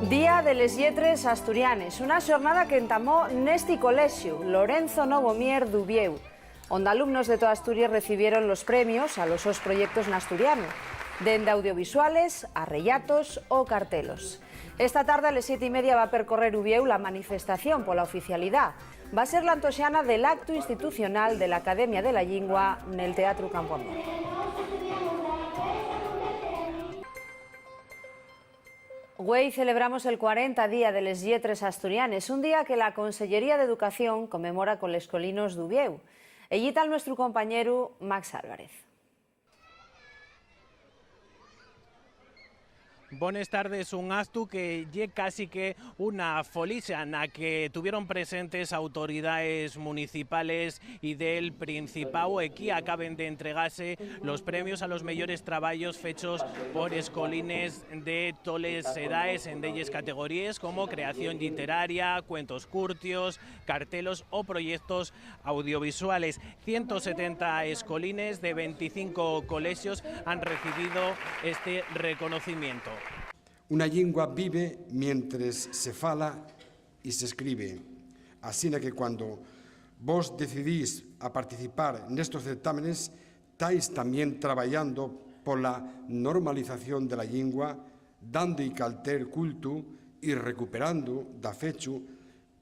Día de les Lletres Asturianes, una xornada que entamó neste colexio, Lorenzo Novomier d'Ubieu, onde alumnos de toda Asturias recibieron los premios a los seus proyectos en asturiano, dende audiovisuales a rellatos o cartelos. Esta tarde a las 7:30 va a percorrer Ubieu la manifestación pola oficialidad. Va a ser la antoxana del acto institucional de la Academia de la Llingua nel Teatro Campoamor. Hoy celebramos el 40 Día de les Lletres Asturianes, un día que la Consellería de Educación conmemora con les colinos d'Ubieu. Allí está nuestro compañero Max Álvarez. Buenas tardes, un acto que lle casi que una folicia en la que tuvieron presentes autoridades municipales y del Principado. Aquí acaben de entregarse los premios a los mejores trabajos fechos por escolines de toles edades en delles categorías como creación literaria, cuentos curtios, cartelos o proyectos audiovisuales. 170 escolines de 25 colegios han recibido este reconocimiento. Una lingua vive mientras se fala y se escribe. Así que cuando vos decidís a participar en estos certámenes, estáis también trabajando por la normalización de la lingua, dando y calter culto y recuperando, da fecho,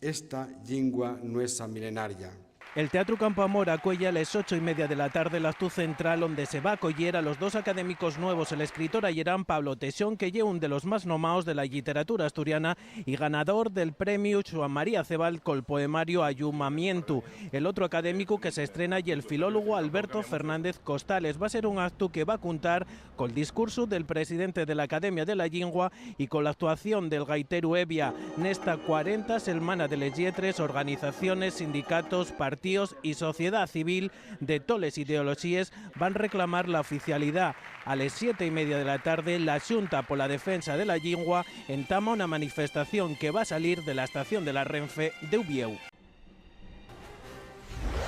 esta lingua nuestra milenaria. El Teatro Campoamor acoge a las 8:30 de la tarde el acto central donde se va a acoger a los dos académicos nuevos, el escritor ayerán Pablo Teixón, que es uno de los más nomados de la literatura asturiana y ganador del premio Joan María Cebal col poemario Ayumamiento. El otro académico que se estrena y el filólogo Alberto Fernández Costales. Va a ser un acto que va a contar con el discurso del presidente de la Academia de la Llingua y con la actuación del gaitero Evia. Nesta 40 Semana de les Lletres, organizaciones, sindicatos, partidos y sociedad civil de toles ideologías van a reclamar la oficialidad. A las 7:30 de la tarde, la Xunta por la Defensa de la Llingua entama una manifestación que va a salir de la estación de la Renfe de Ubieu.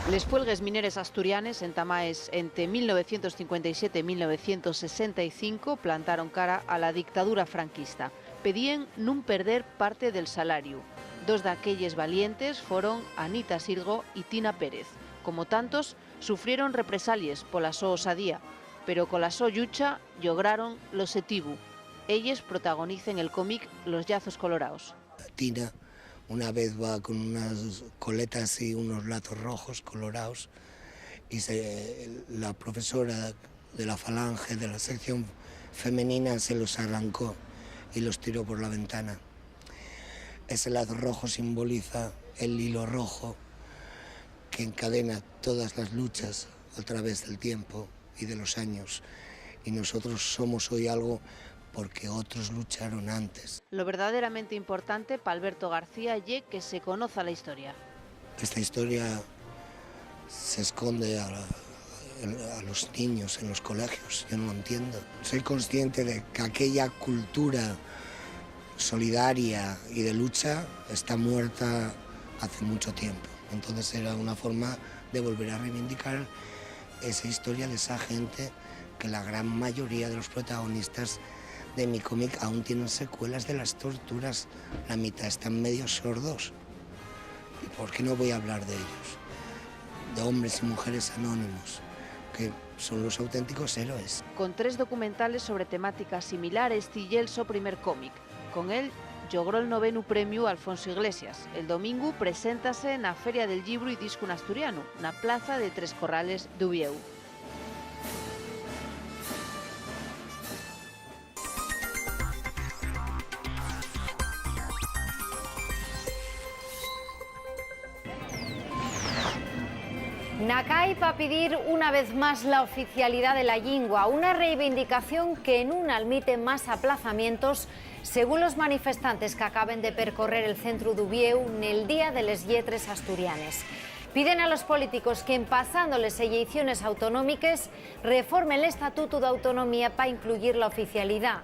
Les huelgues mineres asturianes entamaes entre 1957 y 1965 plantaron cara a la dictadura franquista. Pedían no perder parte del salario. Dos de aquellos valientes fueron Anita Silgo y Tina Pérez. Como tantos, sufrieron represalias por la so osadía, pero con la so lucha lograron lo setibu. Ellos protagonizan el cómic Los Llazos Colorados. Tina una vez va con unas coletas y unos lazos rojos colorados y la profesora de la falange de la sección femenina se los arrancó y los tiró por la ventana. Ese lazo rojo simboliza el hilo rojo que encadena todas las luchas a través del tiempo y de los años. Y nosotros somos hoy algo porque otros lucharon antes. Lo verdaderamente importante para Alberto García es que se conozca la historia. Esta historia se esconde a los niños en los colegios, yo no lo entiendo. Soy consciente de que aquella cultura solidaria y de lucha está muerta hace mucho tiempo. Entonces era una forma de volver a reivindicar esa historia de esa gente que la gran mayoría de los protagonistas de mi cómic aún tienen secuelas de las torturas. La mitad están medio sordos. ¿Y por qué no voy a hablar de ellos? De hombres y mujeres anónimos, que son los auténticos héroes. Con 3 documentales sobre temáticas similares, tillé su primer cómic. Con él logró el 9º premio Alfonso Iglesias. El domingo preséntase en la Feria del Libro y Disco en Asturiano, na plaza de Tres Corrales de Ubieu. Nacay para pedir una vez más la oficialidad de la lingua, una reivindicación que no admite más aplazamientos, según los manifestantes que acaben de percorrer el centro de Ubieu en el Día de les Lletres Asturianes. Piden a los políticos que, en pasándoles elecciones autonómicas, reformen el Estatuto de Autonomía para incluir la oficialidad.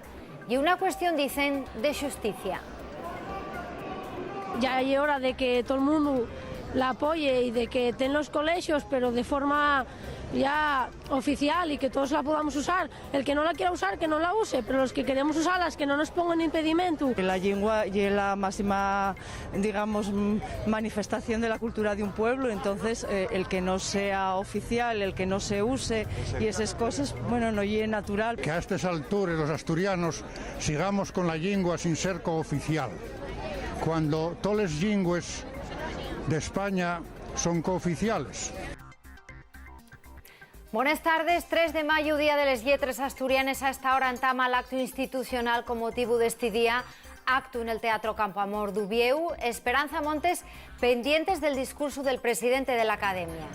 Y una cuestión, dicen, de justicia. Ya es hora de que todo el mundo la apoye y de que esté en los colegios, pero de forma ya oficial y que todos la podamos usar. El que no la quiera usar, que no la use, pero los que queremos usarlas, que no nos pongan impedimento. La lengua es la máxima, digamos, manifestación de la cultura de un pueblo, entonces el que no sea oficial, el que no se use y esas cosas, bueno, no es natural. Que a estas alturas los asturianos sigamos con la lengua sin ser cooficial, cuando todas las lenguas de España son cooficiales. Buenas tardes. 3 de mayo, Día de les Lletres Asturianes. A esta hora entama l'acto institucional con motivo d'este día. Acto en el Teatro Campoamor d'Ubieu. Esperanza Montes, pendientes del discurso del presidente de la Academia.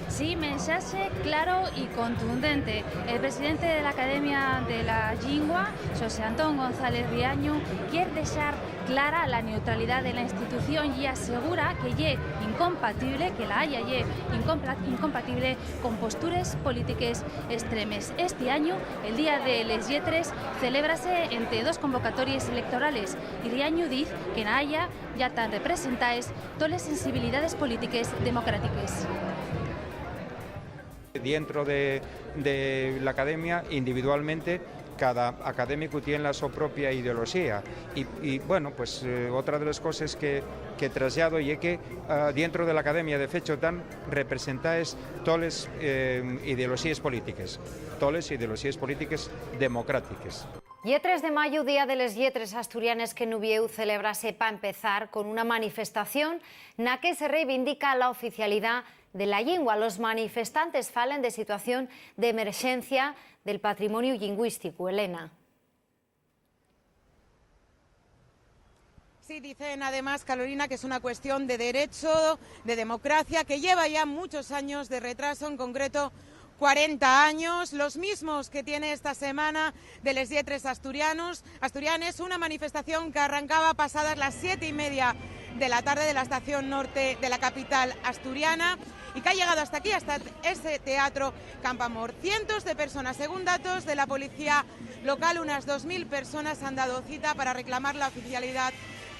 Sí, mensaje claro y contundente. El presidente de la Academia de la Lingua, José Antón González Riaño, quiere dejar clara la neutralidad de la institución y asegura que la Haya incompatible con posturas políticas extremes. Este año, el Día de les Lletres, celébrase entre dos convocatorias electorales y Riaño dice que en la Haya ya están representadas todas las sensibilidades políticas democráticas. Dentro de la academia, individualmente, cada académico tiene la su propia ideología y bueno, pues otra de las cosas que traslado y es que dentro de la academia de hecho están representadas todas las ideologías políticas democráticas. Y el 3 de mayo, Día de les Lletres Asturianes, que en Ubieu celebrase para empezar con una manifestación en la que se reivindica la oficialidad de la lengua. Los manifestantes falan de situación de emergencia del patrimonio lingüístico. Elena. Sí, dicen además, Carolina, que es una cuestión de derecho, de democracia, que lleva ya muchos años de retraso, en concreto 40 años, los mismos que tiene esta semana de les Lletres Asturianes, una manifestación que arrancaba pasadas las 7:30 de la tarde de la estación norte de la capital asturiana y que ha llegado hasta aquí, hasta ese Teatro Campoamor. Cientos de personas, según datos de la policía local, unas 2.000 personas han dado cita para reclamar la oficialidad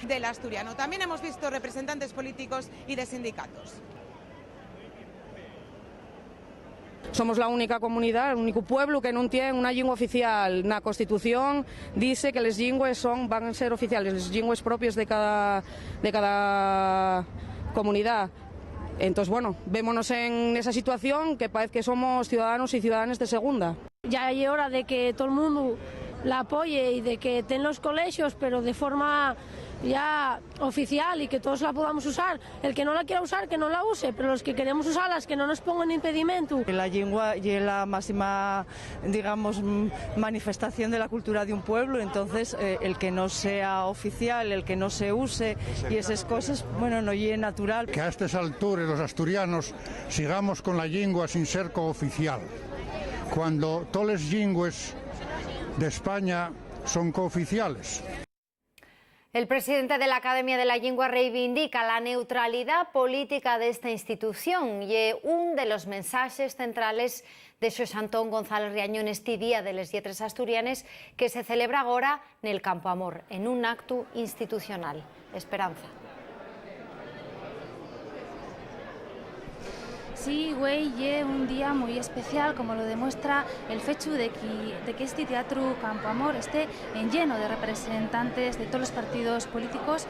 del asturiano. También hemos visto representantes políticos y de sindicatos. Somos la única comunidad, el único pueblo que no tiene una lengua oficial. La Constitución dice que las lenguas van a ser oficiales, las lenguas propias de cada comunidad. Entonces, bueno, vémonos en esa situación que parece que somos ciudadanos y ciudadanas de segunda. Ya es hora de que todo el mundo la apoye y de que esté en los colegios, pero de forma ya oficial y que todos la podamos usar. El que no la quiera usar, que no la use, pero los que queremos usarlas, que no nos pongan impedimento. La lengua es la máxima, digamos, manifestación de la cultura de un pueblo, entonces el que no sea oficial, el que no se use y esas cosas, bueno, no es natural. Que a estas alturas los asturianos sigamos con la lengua sin ser cooficial, cuando todas las lenguas de España son cooficiales. El presidente de la Academia de la Lengua reivindica la neutralidad política de esta institución y es uno de los mensajes centrales de José Antón González Riaño en este Día de les Lletres Asturianes que se celebra ahora en el Campoamor, en un acto institucional. Esperanza. Sí, güey, es un día muy especial, como lo demuestra el hecho de que este Teatro Campoamor esté lleno de representantes de todos los partidos políticos,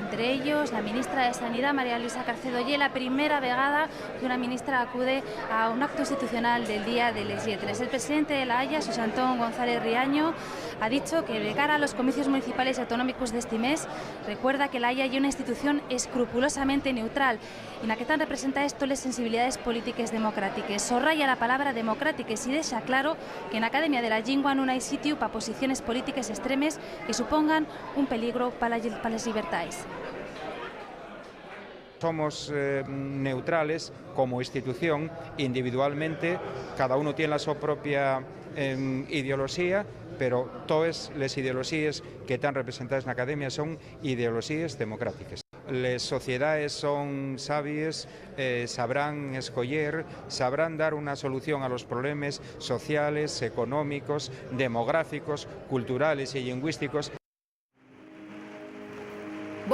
entre ellos la ministra de Sanidad, María Luisa Carcedo. Y es la primera vegada que una ministra acude a un acto institucional del Día de les Lletres. El presidente de la Haya, José Antón González Riaño, ha dicho que de cara a los comicios municipales y autonómicos de este mes, recuerda que la Haya es una institución escrupulosamente neutral en la que están representadas todas las sensibilidades políticas democráticas. Sorraya la palabra democráticas y deja claro que en la Academia de la Lingua no hay sitio para posiciones políticas extremes que supongan un peligro para las libertades. Somos neutrales como institución, individualmente, cada uno tiene la su propia ideología, pero todas las ideologías que están representadas en la Academia son ideologías democráticas. Las sociedades son sabias, sabrán escoger, sabrán dar una solución a los problemas sociales, económicos, demográficos, culturales y lingüísticos.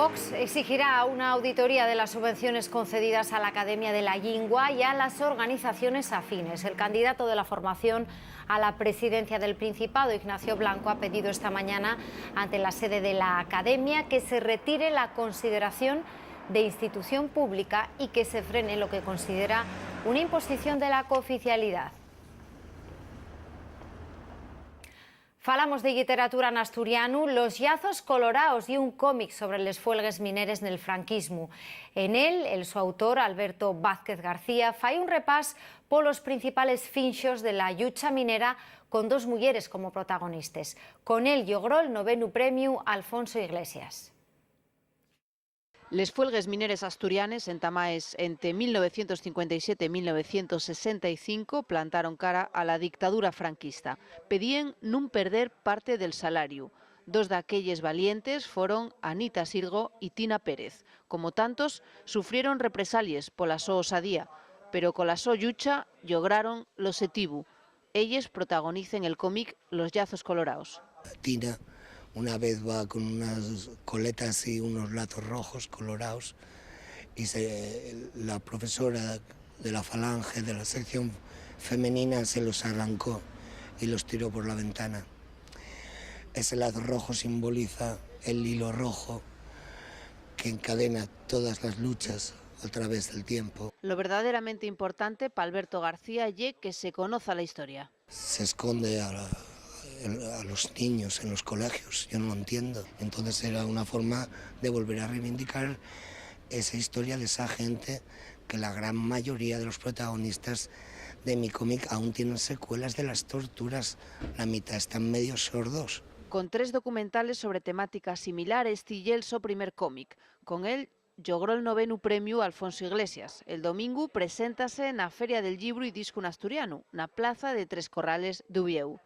Vox exigirá una auditoría de las subvenciones concedidas a la Academia de la Llingua y a las organizaciones afines. El candidato de la formación a la presidencia del Principado, Ignacio Blanco, ha pedido esta mañana ante la sede de la Academia que se retire la consideración de institución pública y que se frene lo que considera una imposición de la cooficialidad. Falamos de literatura en asturiano, Los llazos coloraos y un cómic sobre les fuelgues mineres nel franquismo. En él, el su autor, Alberto Vázquez García, fai un repás polos principales finxos de la llucha minera con dos mulleres como protagonistas. Con él logró el 9º premio Alfonso Iglesias. Les fuelgues mineres asturianes entamaes entre 1957 y 1965 plantaron cara a la dictadura franquista. Pedían nun perder parte del salario. Dos d'aquelles valientes fueron Anita Sirgo y Tina Pérez. Como tantos, sufrieron represalias pola so osadía, pero con la so llucha lograron l'obxectivo. Ellos protagonicen el cómic Los llazos coloraos. Tina una vez va con unas coletas y unos lazos rojos colorados y la profesora de la falange, de la sección femenina, se los arrancó y los tiró por la ventana. Ese lazo rojo simboliza el hilo rojo que encadena todas las luchas a través del tiempo. Lo verdaderamente importante para Alberto García es que se conozca la historia. Se esconde a los niños en los colegios, yo no lo entiendo. Entonces era una forma de volver a reivindicar esa historia de esa gente que la gran mayoría de los protagonistas de mi cómic aún tienen secuelas de las torturas, la mitad están medio sordos. Con 3 documentales sobre temáticas similares, tillé su primer cómic. Con él logró el 9º premio Alfonso Iglesias. El domingo preséntase en la Feria del Libro y Disco Asturiano, na plaza de Tres Corrales de Ubieu.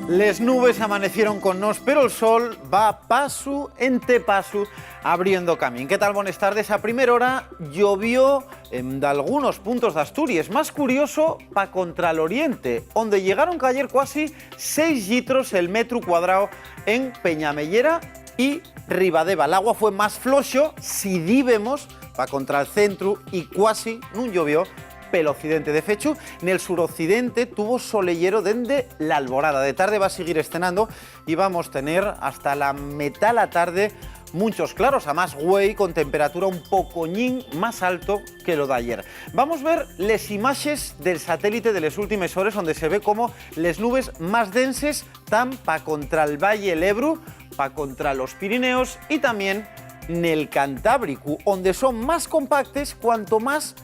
Les nubes amanecieron con nos, pero el sol va paso ente paso abriendo camino. ¿Qué tal? Buenas tardes. A primera hora llovió en algunos puntos de Asturias. Más curioso, pa contra el oriente, donde llegaron a caer casi 6 litros el metro cuadrado en Peñamellera y Ribadeva. El agua fue más flojo, si vemos, pa contra el centro y casi no llovió pel occidente. De fecho, en el suroccidente tuvo solellero dende la alborada. De tarde va a seguir estenando y vamos a tener hasta la mitad de la tarde muchos claros, a más güey, con temperatura un pocoñín más alto que lo de ayer. Vamos a ver las imágenes del satélite de las últimas horas, donde se ve como las nubes más densas están pa contra el Valle del Ebro, pa contra los Pirineos y también en el Cantábrico, donde son más compactes cuanto más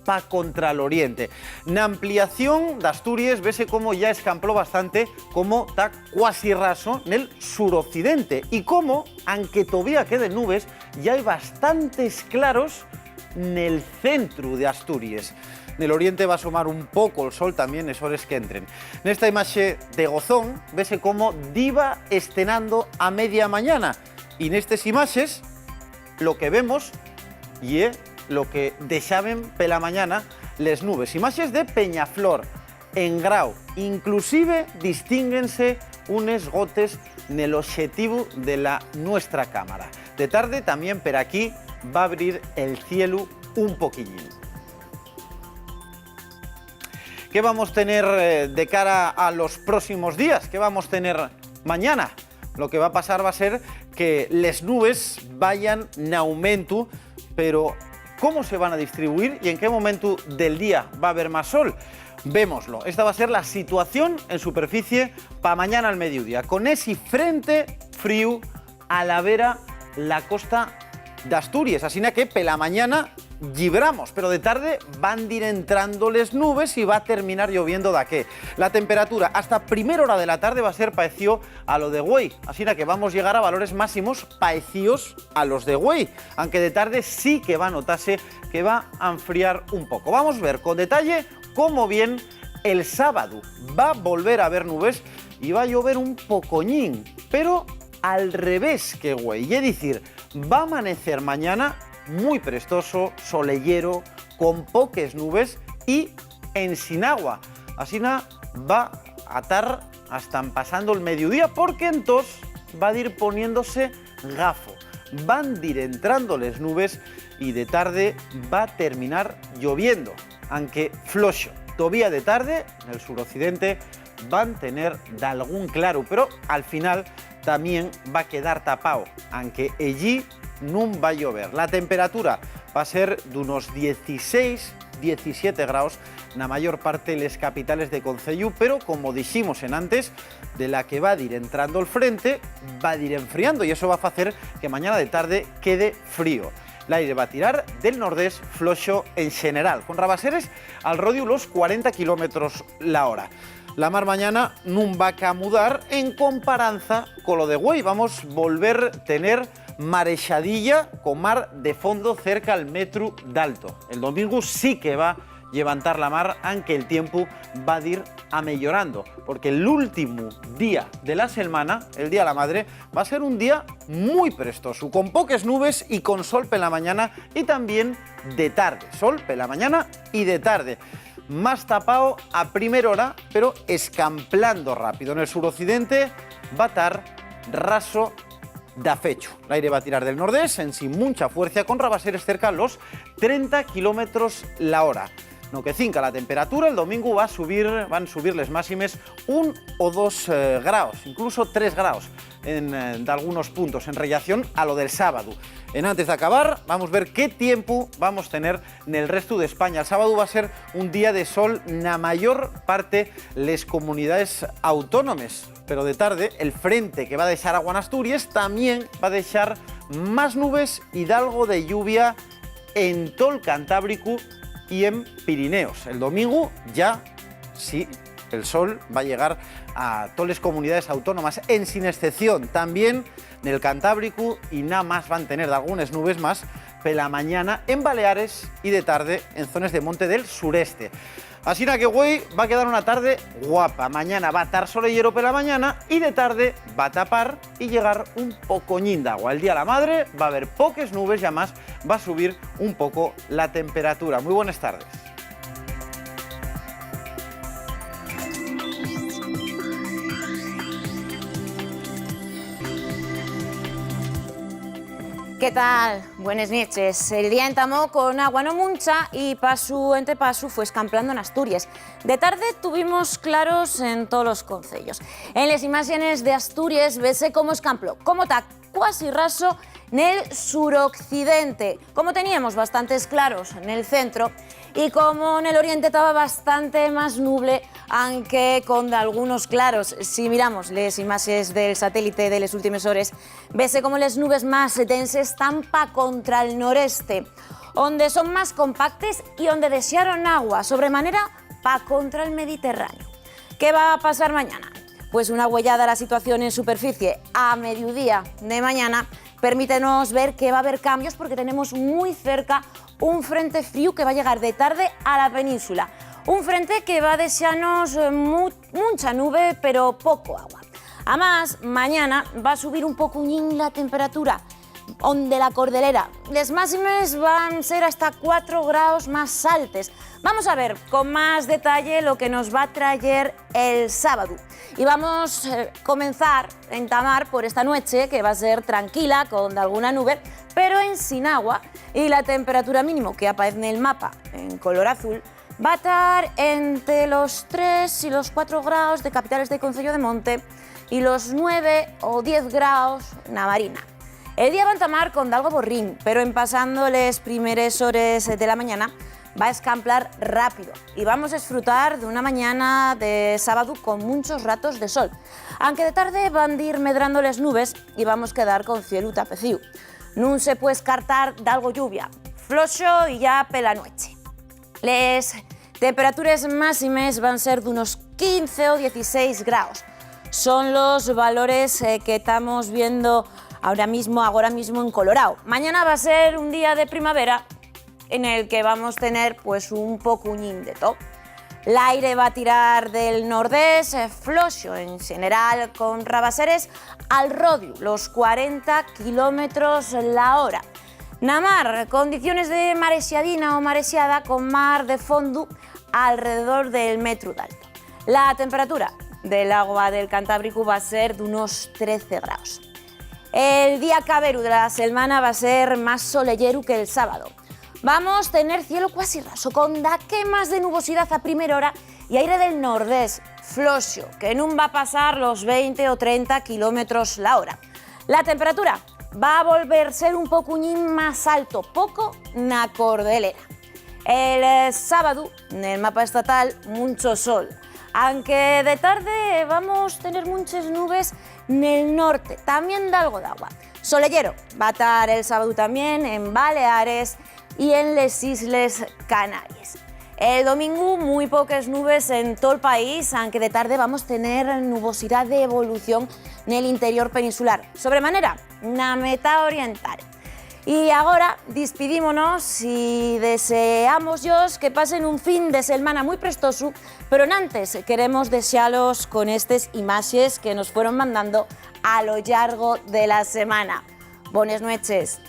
pa contra el oriente. Na ampliación de Asturias vese como ya escampló bastante, como está cuasi raso en el suroccidente y como, aunque todavía queden nubes, ya hay bastantes claros en el centro de Asturias. En el oriente va a asomar un poco el sol también, es horas que entren. En esta imagen de Gozón vese como diva estenando a media mañana y en estas imágenes lo que vemos y lo que deixaven pela mañana les nubes. Imágenes de Peñaflor, en Grau, inclusive distínguense unes gotes nel objetivo de la nuestra cámara. De tarde también por aquí va a abrir el cielo un poquillín. ¿Qué vamos a tener de cara a los próximos días? ¿Qué vamos a tener mañana? Lo que va a pasar va a ser que les nubes vayan en aumento, pero ¿cómo se van a distribuir y en qué momento del día va a haber más sol? Vémoslo. Esta va a ser la situación en superficie para mañana al mediodía, con ese frente frío a la vera la costa de Asturias. Así que pela mañana llibramos, pero de tarde van a ir entrando las nubes y va a terminar lloviendo de aquí. La temperatura hasta primera hora de la tarde va a ser parecido a lo de Güey, así que vamos a llegar a valores máximos parecidos a los de Güey, aunque de tarde sí que va a notarse que va a enfriar un poco. Vamos a ver con detalle cómo bien el sábado va a volver a haber nubes y va a llover un pocoñín, pero al revés que güey. Es decir, va a amanecer mañana muy prestoso, solellero, con pocas nubes y en sin agua. Así va a estar hasta pasando el mediodía, porque entonces va a ir poniéndose gafo. Van a ir entrando las nubes y de tarde va a terminar lloviendo, aunque flojo. Todavía de tarde, en el suroccidente, van a tener de algún claro, pero al final también va a quedar tapado, aunque allí no va a llover. La temperatura va a ser de unos 16-17 grados en la mayor parte de las capitales de concello, pero como dijimos en antes, de la que va a ir entrando el frente, va a ir enfriando y eso va a hacer que mañana de tarde quede frío. El aire va a tirar del nordés flojo en general, con rabaseres al rodio los 40 kilómetros la hora. La mar mañana no va a mudar en comparanza con lo de güey. Vamos a volver a tener marejadilla con mar de fondo cerca al metro d'alto. El domingo sí que va a levantar la mar, aunque el tiempo va a ir mejorando, porque el último día de la semana, el Día de la Madre, va a ser un día muy prestoso, con pocas nubes y con sol por la mañana y también de tarde. Sol por la mañana y de tarde. Más tapado a primera hora, pero escamplando rápido. En el suroccidente va a estar raso de afecho. El aire va a tirar del nordés en sin mucha fuerza, con rabaseres cerca a los 30 kilómetros la hora. No que cinca la temperatura, el domingo van a subir les máximes 1 o 2 grados, incluso 3 grados de algunos puntos en relación a lo del sábado. Antes de acabar, vamos a ver qué tiempo vamos a tener en el resto de España. El sábado va a ser un día de sol en la mayor parte de las comunidades autónomas, pero de tarde el frente que va a dejar agua en Asturias también va a dejar más nubes y de algo de lluvia en todo el Cantábrico y en Pirineos. El domingo ya sí, el sol va a llegar a todas las comunidades autónomas, en sin excepción también en el Cantábrico, y nada más van a tener de algunas nubes más por la mañana en Baleares y de tarde en zonas de monte del sureste. Así que güey, va a quedar una tarde guapa. Mañana va a estar solellero por la mañana y de tarde va a tapar y llegar un pocoñín de agua. El Día de la Madre va a haber pocas nubes y además va a subir un poco la temperatura. Muy buenas tardes. ¿Qué tal? Buenas noches. El día entamó con agua no mucha y paso entre paso fue escamplando en Asturias. De tarde tuvimos claros en todos los concellos. En las imágenes de Asturias vese cómo escampló, cómo está casi raso en el suroccidente, como teníamos bastantes claros en el centro y como en el oriente estaba bastante más nuble, aunque con algunos claros. Si miramos las imágenes del satélite de las últimas horas, vese como las nubes más densas están pa contra el noreste, donde son más compactes y donde desearon agua sobremanera pa contra el Mediterráneo. ¿Qué va a pasar mañana? Pues una huellada a la situación en superficie a mediodía de mañana permítenos ver que va a haber cambios, porque tenemos muy cerca un frente frío que va a llegar de tarde a la península. Un frente que va a desearnos mucha nube, pero poco agua. Además, mañana va a subir un pocuñín la temperatura donde la Cordillera. Las máximas van a ser hasta 4 grados más altas. Vamos a ver con más detalle lo que nos va a traer el sábado. Y vamos a comenzar a entamar por esta noche, que va a ser tranquila, con alguna nube, pero en sin agua. Y la temperatura mínimo que aparece en el mapa en color azul va a estar entre los 3 y los 4 grados de capitales de concello de Monte y los 9 o 10 grados na Marina. El día va a entamar con algo borrín, pero en pasando las primeras horas de la mañana va a escamplar rápido y vamos a disfrutar de una mañana de sábado con muchos ratos de sol. Aunque de tarde van a ir medrando las nubes y vamos a quedar con cielo tapecido. No se puede descartar de algo lluvia, flojo y ya pela noche. Las temperaturas máximas van a ser de unos 15 o 16 grados. Son los valores que estamos viendo ahora mismo en Colorado. Mañana va a ser un día de primavera en el que vamos a tener pues un pocuñín de todo. L'aire va tirar del nordés, flojo en general, con rabaseres al rodio, los 40 kilómetros la hora. Na mar, condiciones de marexadina o marexada con mar de fondo alrededor del metro d'alto. La temperatura del agua del Cantábrico va a ser de unos 13 grados. El día caberu de la semana va a ser más solellero que el sábado. Vamos a tener cielo casi raso, con daquemas de nubosidad a primera hora y aire del nordés, flojo, que no va a pasar los 20 o 30 kilómetros la hora. La temperatura va a volver a ser un pocuñín más alto, poco na Cordillera. El sábado, en el mapa estatal, mucho sol, aunque de tarde vamos a tener muchas nubes en el norte, también da algo de agua. Solellero va a estar el sábado también en Baleares y en las Islas Canarias. El domingo muy pocas nubes en todo el país, aunque de tarde vamos a tener nubosidad de evolución en el interior peninsular, sobremanera na meta oriental. Y ahora despidímonos y deseamos que pasen un fin de semana muy prestoso, pero antes queremos desearlos con estas imágenes que nos fueron mandando a lo largo de la semana. Buenas noches.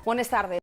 Buenas tardes.